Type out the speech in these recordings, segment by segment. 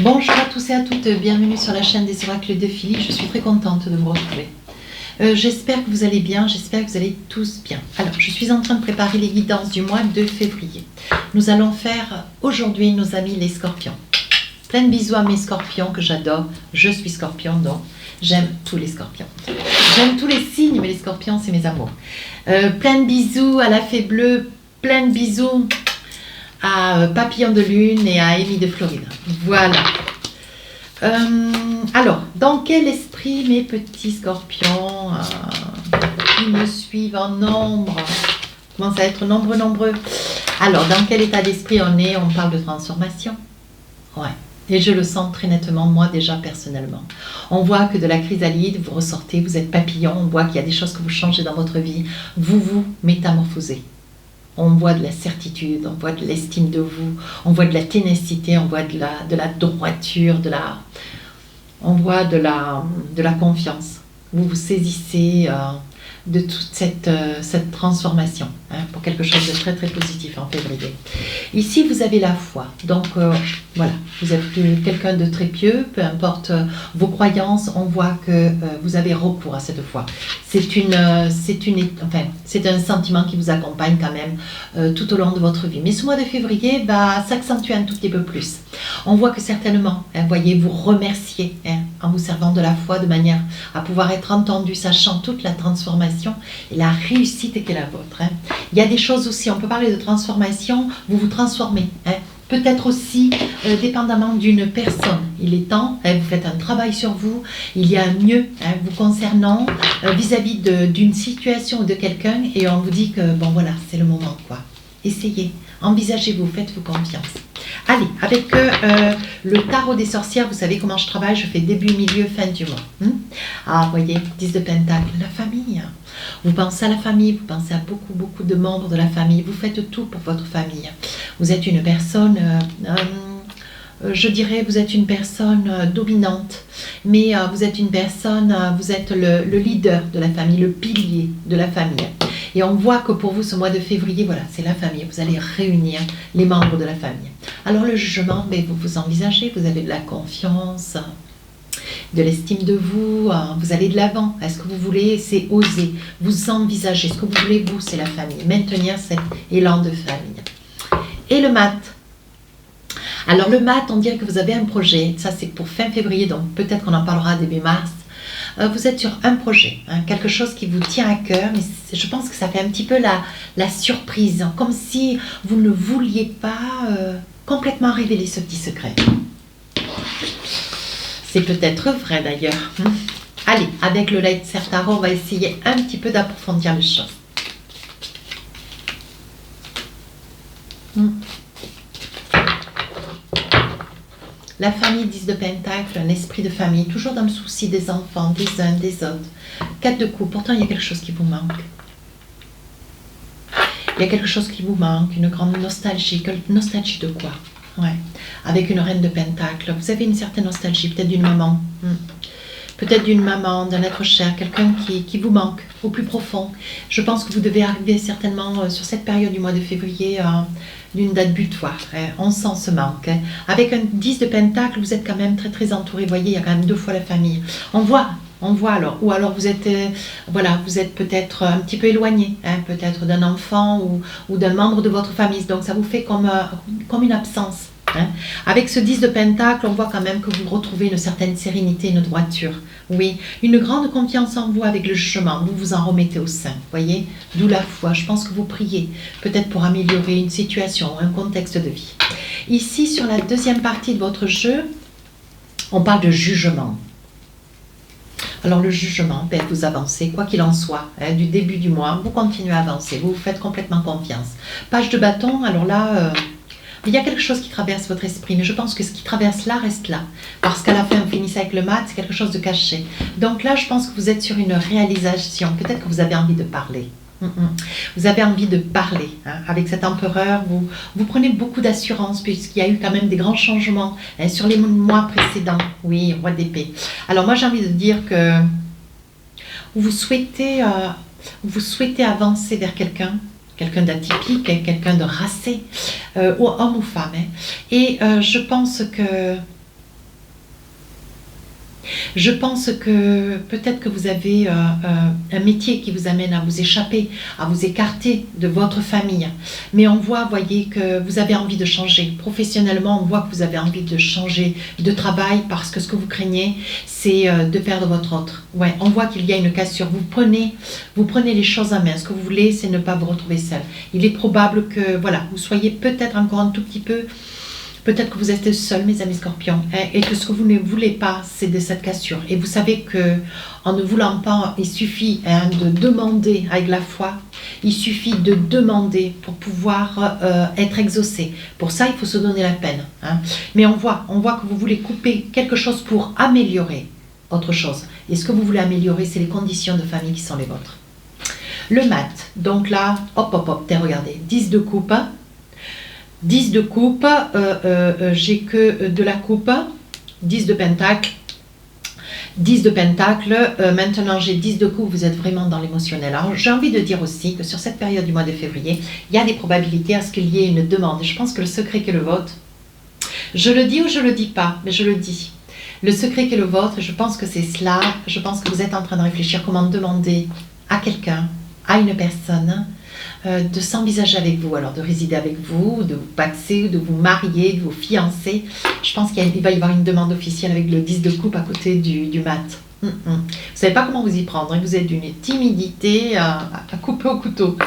Bonjour à tous et à toutes, bienvenue sur la chaîne des oracles de Philly, je suis très contente de vous retrouver. J'espère que vous allez bien, j'espère que vous allez tous bien. Alors, je suis en train de préparer les guidances du mois de février. Nous allons faire aujourd'hui nos amis les scorpions. Plein de bisous à mes scorpions que j'adore, je suis scorpion donc j'aime tous les scorpions. J'aime tous les signes mais les scorpions c'est mes amours. Plein de bisous à la fée bleue, plein de bisous à Papillon de Lune et à Amy de Floride. Voilà. Alors, dans quel esprit mes petits scorpions qui me suivent en nombre, commence à être nombreux. Alors, dans quel état d'esprit on est? On parle de transformation. Ouais. Et je le sens très nettement, moi déjà personnellement. On voit que de la chrysalide, vous ressortez, vous êtes papillon, on voit qu'il y a des choses que vous changez dans votre vie. Vous vous métamorphosez. On voit de la certitude, on voit de l'estime de vous, on voit de la ténacité, on voit de la droiture, on voit de la confiance. Vous vous saisissez de toute cette transformation pour quelque chose de très très positif en février. Ici, vous avez la foi. Donc, voilà, vous êtes quelqu'un de très pieux, peu importe vos croyances, on voit que vous avez recours à cette foi. C'est un sentiment qui vous accompagne quand même tout au long de votre vie. Mais ce mois de février va s'accentuer un tout petit peu plus. On voit que certainement, voyez, vous remerciez en vous servant de la foi de manière à pouvoir être entendu, sachant toute la transformation et la réussite qu'est la vôtre. Il y a des choses aussi, on peut parler de transformation, vous vous transformez. Peut-être aussi, dépendamment d'une personne. Il est temps, vous faites un travail sur vous, il y a un mieux vous concernant vis-à-vis d'une situation ou de quelqu'un et on vous dit que, bon voilà, c'est le moment quoi. Essayez, envisagez-vous, faites-vous confiance. Allez, avec le tarot des sorcières, vous savez comment je travaille, je fais début, milieu, fin du mois. Ah, vous voyez, 10 de pentacle, la famille. Vous pensez à la famille, vous pensez à beaucoup de membres de la famille, vous faites tout pour votre famille. Vous êtes une personne, je dirais, vous êtes une personne dominante, mais vous êtes une personne, vous êtes le leader de la famille, le pilier de la famille. Et on voit que pour vous, ce mois de février, voilà, c'est la famille. Vous allez réunir les membres de la famille. Alors le jugement, vous vous envisagez, vous avez de la confiance, de l'estime de vous, vous allez de l'avant. Est-ce que vous voulez, c'est oser, vous envisagez. Ce que vous voulez, vous, c'est la famille. Maintenir cet élan de famille. Et le mat. Alors le mat, on dirait que vous avez un projet. Ça, c'est pour fin février, donc peut-être qu'on en parlera début mars. Vous êtes sur un projet, quelque chose qui vous tient à cœur, mais je pense que ça fait un petit peu la surprise, comme si vous ne vouliez pas complètement révéler ce petit secret. C'est peut-être vrai d'ailleurs. Allez, avec le Laser Tarot, on va essayer un petit peu d'approfondir les choses. La famille, 10 de pentacle, un esprit de famille, toujours dans le souci des enfants, des uns, des autres. 4 de coupe, pourtant il y a quelque chose qui vous manque. Il y a quelque chose qui vous manque, une grande nostalgie. Nostalgie de quoi? Ouais. Avec une reine de pentacle, vous avez une certaine nostalgie, peut-être d'une maman. Peut-être d'une maman, d'un être cher, quelqu'un qui vous manque au plus profond. Je pense que vous devez arriver certainement sur cette période du mois de février d'une date butoir. On sent ce manque. Avec un 10 de pentacle, vous êtes quand même très très entouré. Vous voyez, il y a quand même 2 fois la famille. On voit alors. Ou alors vous êtes, voilà, vous êtes peut-être un petit peu éloigné, peut-être d'un enfant ou d'un membre de votre famille. Donc ça vous fait comme une absence. Avec ce 10 de pentacle, on voit quand même que vous retrouvez une certaine sérénité, une droiture. Oui, une grande confiance en vous avec le jugement. Vous vous en remettez au sein, voyez. D'où la foi. Je pense que vous priez, peut-être pour améliorer une situation, un contexte de vie. Ici, sur la deuxième partie de votre jeu, on parle de jugement. Alors le jugement, vous avancez, quoi qu'il en soit, du début du mois, vous continuez à avancer, vous vous faites complètement confiance. Page de bâton, alors là... il y a quelque chose qui traverse votre esprit, mais je pense que ce qui traverse là reste là. Parce qu'à la fin, vous finissez avec le mat, c'est quelque chose de caché. Donc là, je pense que vous êtes sur une réalisation. Peut-être que vous avez envie de parler. Vous avez envie de parler. Avec cet empereur, vous prenez beaucoup d'assurance, puisqu'il y a eu quand même des grands changements sur les mois précédents. Oui, roi d'épée. Alors moi, j'ai envie de dire que vous souhaitez avancer vers quelqu'un d'atypique, quelqu'un de racé, homme ou femme. Et je pense que Je pense que peut-être que vous avez un métier qui vous amène à vous échapper, à vous écarter de votre famille. Mais on voit, voyez, que vous avez envie de changer. Professionnellement, on voit que vous avez envie de changer de travail parce que ce que vous craignez, c'est de perdre votre autre. Ouais, on voit qu'il y a une cassure. Vous prenez les choses en main. Ce que vous voulez, c'est ne pas vous retrouver seul. Il est probable que, voilà, vous soyez peut-être encore un tout petit peu. Peut-être que vous êtes seul, mes amis scorpions, hein, et que ce que vous ne voulez pas, c'est de cette cassure. Et vous savez que en ne voulant pas, il suffit de demander avec la foi, il suffit de demander pour pouvoir être exaucé. Pour ça, il faut se donner la peine. Hein. Mais on voit que vous voulez couper quelque chose pour améliorer autre chose. Et ce que vous voulez améliorer, c'est les conditions de famille qui sont les vôtres. Le mat, donc là, hop, regardez, 10 de coupe. 10 de coupe, j'ai que de la coupe, 10 de pentacle, 10 de pentacle, maintenant j'ai 10 de coupe, vous êtes vraiment dans l'émotionnel. Alors j'ai envie de dire aussi que sur cette période du mois de février, il y a des probabilités à ce qu'il y ait une demande. Je pense que le secret qui est le vôtre, je le dis ou je le dis pas, mais je le dis. Le secret qui est le vôtre, je pense que c'est cela, je pense que vous êtes en train de réfléchir comment demander à quelqu'un, à une personne, de s'envisager avec vous, alors de résider avec vous, de vous paxer, de vous marier, de vous fiancer. Je pense qu'il va y avoir une demande officielle avec le 10 de coupe à côté du mat. Vous ne savez pas comment vous y prendre, hein. Vous êtes d'une timidité à couper au couteau.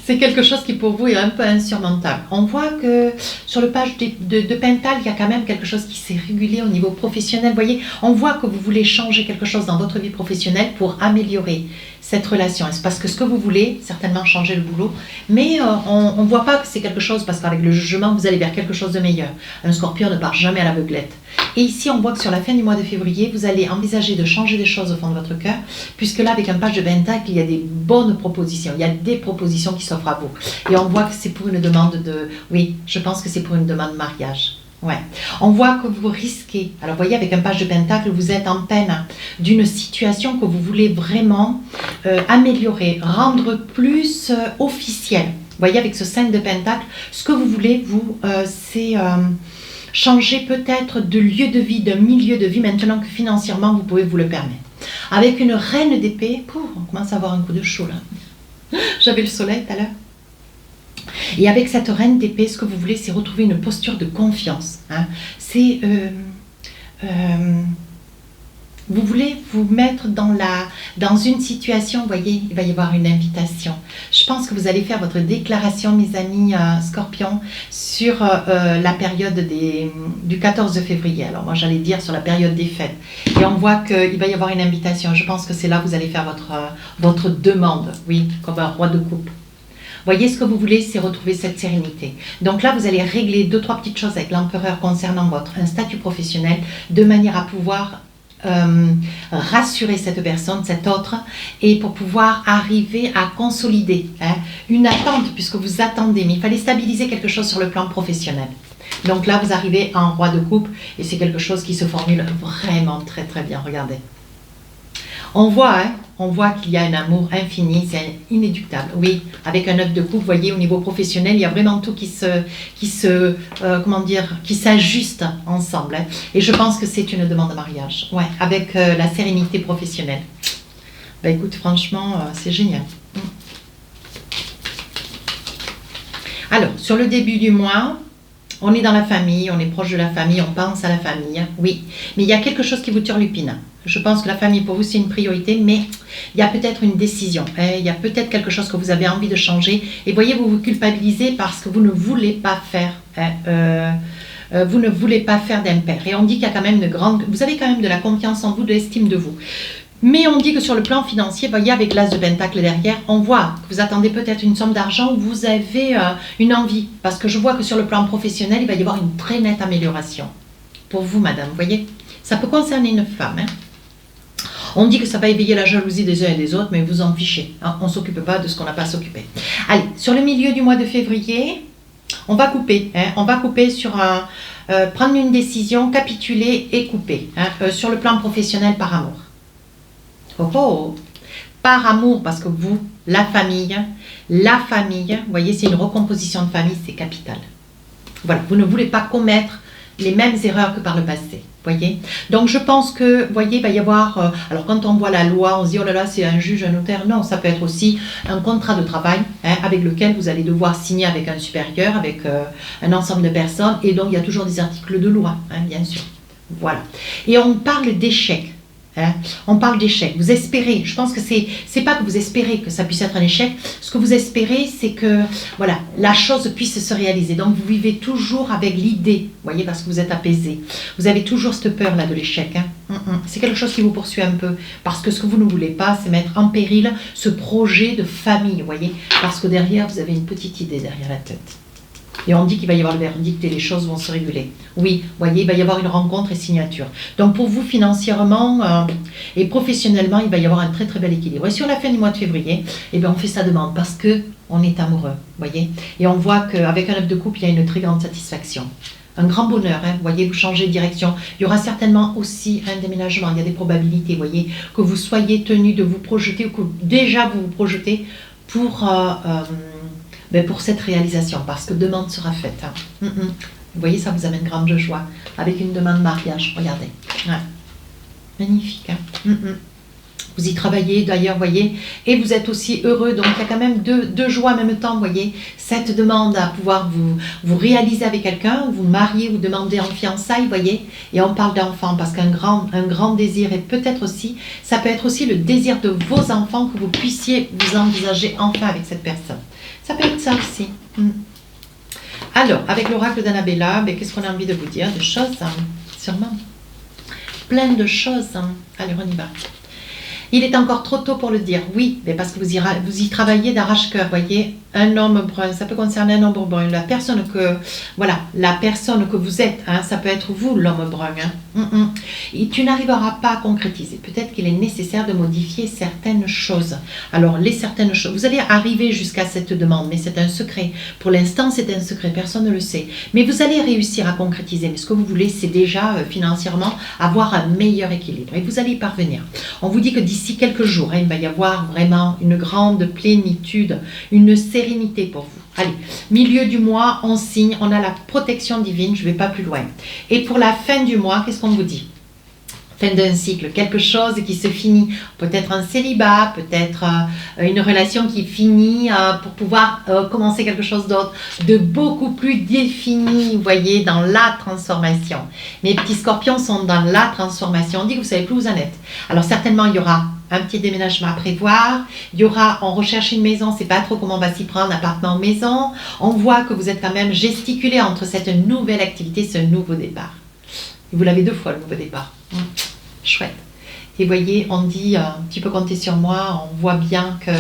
C'est quelque chose qui pour vous est un peu insurmontable. On voit que sur le page de Pentacle, il y a quand même quelque chose qui s'est régulé au niveau professionnel. Vous voyez, on voit que vous voulez changer quelque chose dans votre vie professionnelle pour améliorer cette relation. Et c'est parce que ce que vous voulez, certainement changer le boulot, mais on ne voit pas que c'est quelque chose, parce qu'avec le jugement, vous allez vers quelque chose de meilleur. Un scorpion ne part jamais à l'aveuglette. Et ici, on voit que sur la fin du mois de février, vous allez envisager de changer des choses au fond de votre cœur, puisque là, avec un page de Pentacle, il y a des bonnes propositions, il y a des propositions qui s'offrent à vous. Et on voit que c'est pour une demande de... Oui, je pense que c'est pour une demande de mariage. Ouais. On voit que vous risquez, alors vous voyez avec un page de pentacle, vous êtes en peine d'une situation que vous voulez vraiment améliorer, rendre plus officielle. Vous voyez avec ce 5 de pentacle, ce que vous voulez, c'est changer peut-être de lieu de vie, de milieu de vie, maintenant que financièrement vous pouvez vous le permettre. Avec une reine d'épée, on commence à avoir un coup de chaud là. J'avais le soleil tout à l'heure. Et avec cette reine d'épée, ce que vous voulez, c'est retrouver une posture de confiance. Hein. C'est... vous voulez vous mettre dans une situation, vous voyez, il va y avoir une invitation. Je pense que vous allez faire votre déclaration, mes amis scorpions, sur la période du 14 février. Alors moi, j'allais dire sur la période des fêtes. Et on voit qu'il va y avoir une invitation. Je pense que c'est là que vous allez faire votre demande, oui, comme un roi de coupe. Voyez, ce que vous voulez, c'est retrouver cette sérénité. Donc là, vous allez régler 2-3 petites choses avec l'empereur concernant un statut professionnel, de manière à pouvoir rassurer cette personne, cet autre, et pour pouvoir arriver à consolider une attente, puisque vous attendez, mais il fallait stabiliser quelque chose sur le plan professionnel. Donc là, vous arrivez en roi de coupe, et c'est quelque chose qui se formule vraiment très très bien, regardez. On voit qu'il y a un amour infini, c'est inéductable. Oui, avec un 9 de coupe, vous voyez, au niveau professionnel, il y a vraiment tout qui s'ajuste ensemble. Hein. Et je pense que c'est une demande de mariage. Ouais, avec la sérénité professionnelle. Bah écoute, franchement, c'est génial. Alors, sur le début du mois, on est dans la famille, on est proche de la famille, on pense à la famille, oui. Mais il y a quelque chose qui vous turlupine. Je pense que la famille, pour vous, c'est une priorité, mais il y a peut-être une décision. Hein, il y a peut-être quelque chose que vous avez envie de changer. Et voyez, vous vous culpabilisez parce que vous ne voulez pas faire... vous ne voulez pas faire d'impair. Et on dit qu'il y a quand même vous avez quand même de la confiance en vous, de l'estime de vous. Mais on dit que sur le plan financier, voyez, avec l'as de pentacle derrière, on voit que vous attendez peut-être une somme d'argent où vous avez une envie. Parce que je vois que sur le plan professionnel, il va y avoir une très nette amélioration. Pour vous, madame, vous voyez, ça peut concerner une femme. Hein. On dit que ça va éveiller la jalousie des uns et des autres, mais vous en fichez. Hein. On ne s'occupe pas de ce qu'on n'a pas à s'occuper. Allez, sur le milieu du mois de février, on va couper. Hein. On va couper sur prendre une décision, capituler et couper. Hein. Sur le plan professionnel, par amour. Oh, par amour, parce que vous, la famille, vous voyez, c'est une recomposition de famille, c'est capital. Voilà, vous ne voulez pas commettre les mêmes erreurs que par le passé. Voyez. Donc je pense que, voyez, il va y avoir, alors quand on voit la loi, on se dit, oh là là, c'est un juge, un notaire. Non, ça peut être aussi un contrat de travail avec lequel vous allez devoir signer avec un supérieur, avec un ensemble de personnes. Et donc il y a toujours des articles de loi, bien sûr. Voilà. Et on parle d'échec. On parle d'échec. Vous espérez, je pense que c'est pas que vous espérez que ça puisse être un échec. Ce que vous espérez, c'est que voilà, la chose puisse se réaliser. Donc vous vivez toujours avec l'idée, voyez, parce que vous êtes apaisé. Vous avez toujours cette peur là de l'échec. C'est quelque chose qui vous poursuit un peu, parce que ce que vous ne voulez pas, c'est mettre en péril ce projet de famille, voyez, parce que derrière vous avez une petite idée derrière la tête. Et on dit qu'il va y avoir le verdict et les choses vont se réguler. Oui, voyez, il va y avoir une rencontre et signature. Donc pour vous, financièrement et professionnellement, il va y avoir un très très bel équilibre. Et sur la fin du mois de février, eh bien, on fait sa demande parce qu'on est amoureux, voyez. Et on voit qu'avec un œuf de couple, il y a une très grande satisfaction. Un grand bonheur, vous voyez, vous changez de direction. Il y aura certainement aussi un déménagement. Il y a des probabilités, voyez, que vous soyez tenu de vous projeter ou que déjà vous vous projetez pour cette réalisation, parce que demande sera faite. Vous voyez, ça vous amène grande joie, avec une demande de mariage, regardez. Ouais. Magnifique. Vous y travaillez d'ailleurs, voyez, et vous êtes aussi heureux, donc il y a quand même deux joies en même temps, voyez, cette demande à pouvoir vous réaliser avec quelqu'un, vous marier, vous demander en fiançailles, voyez, et on parle d'enfants, parce qu'un grand désir, et peut-être aussi, ça peut être aussi le désir de vos enfants, que vous puissiez vous envisager enfin avec cette personne. Ça peut être ça aussi. Alors, avec l'oracle d'Annabella, qu'est-ce qu'on a envie de vous dire? De choses, sûrement. Plein de choses. Allez, on y va. Il est encore trop tôt pour le dire, oui, mais parce que vous y travaillez d'arrache-cœur, voyez, un homme brun, ça peut concerner un homme brun, la personne que vous êtes, ça peut être vous, l'homme brun, Et tu n'arriveras pas à concrétiser, peut-être qu'il est nécessaire de modifier certaines choses. Alors, certaines choses, vous allez arriver jusqu'à cette demande, mais c'est un secret, pour l'instant c'est un secret, personne ne le sait, mais vous allez réussir à concrétiser, mais ce que vous voulez, c'est déjà financièrement avoir un meilleur équilibre, et vous allez y parvenir. On vous dit que d'ici quelques jours, il va y avoir vraiment une grande plénitude, une sérénité pour vous. Allez, milieu du mois, on signe, on a la protection divine, je ne vais pas plus loin. Et pour la fin du mois, qu'est-ce qu'on vous dit? Fin d'un cycle, quelque chose qui se finit, peut-être un célibat, peut-être une relation qui finit pour pouvoir commencer quelque chose d'autre, de beaucoup plus défini, vous voyez, dans la transformation. Mes petits scorpions sont dans la transformation, on dit que vous ne savez plus où vous en êtes. Alors certainement, il y aura un petit déménagement à prévoir, il y aura, on recherche une maison, on ne sait pas trop comment on va s'y prendre, appartement, maison, on voit que vous êtes quand même gesticulé entre cette nouvelle activité, ce nouveau départ. Et vous l'avez 2 fois, le nouveau départ. Chouette. Et voyez, on dit, tu peux compter sur moi, on voit bien que,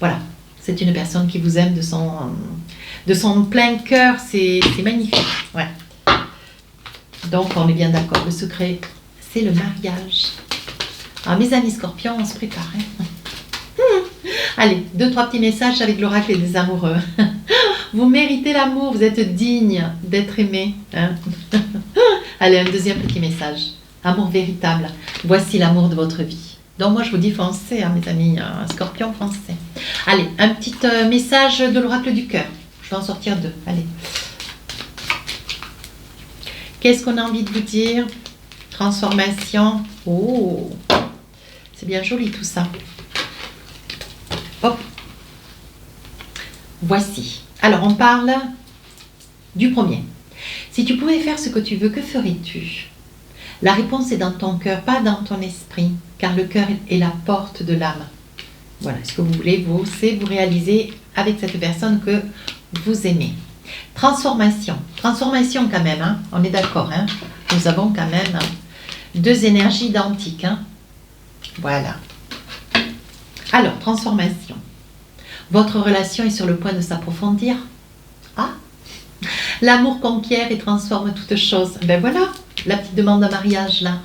voilà, c'est une personne qui vous aime de son plein cœur, c'est magnifique. Ouais. Donc, on est bien d'accord, le secret, c'est le mariage. Alors, mes amis scorpions, on se prépare. Allez, 2-3 petits messages avec l'oracle des amoureux. Vous méritez l'amour, vous êtes digne d'être aimé. Allez, un deuxième petit message. Amour véritable. Voici l'amour de votre vie. Donc moi, je vous dis foncez, mes amis scorpions, foncez. Allez, un petit message de l'oracle du cœur. Je vais en sortir 2. Allez. Qu'est-ce qu'on a envie de vous dire? Transformation. Oh, c'est bien joli tout ça. Hop. Voici. Alors, on parle du premier. Si tu pouvais faire ce que tu veux, que ferais-tu? La réponse est dans ton cœur, pas dans ton esprit, car le cœur est la porte de l'âme. Voilà, ce que vous voulez, vous, c'est vous réaliser avec cette personne que vous aimez. Transformation. Transformation quand même, on est d'accord. Nous avons quand même 2 énergies identiques. Voilà. Alors, transformation. Votre relation est sur le point de s'approfondir. Ah, l'amour conquiert et transforme toute chose. Ben voilà, la petite demande de mariage là.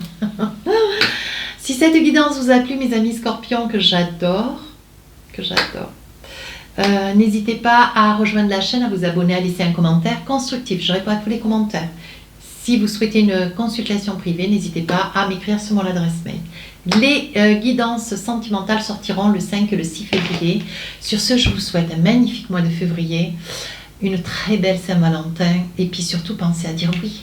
Si cette guidance vous a plu, mes amis scorpions, que j'adore, n'hésitez pas à rejoindre la chaîne, à vous abonner, à laisser un commentaire constructif. Je réponds à tous les commentaires. Si vous souhaitez une consultation privée, n'hésitez pas à m'écrire sur mon adresse mail. Les guidances sentimentales sortiront le 5 et le 6 février. Sur ce, je vous souhaite un magnifique mois de février, une très belle Saint-Valentin et puis surtout pensez à dire oui.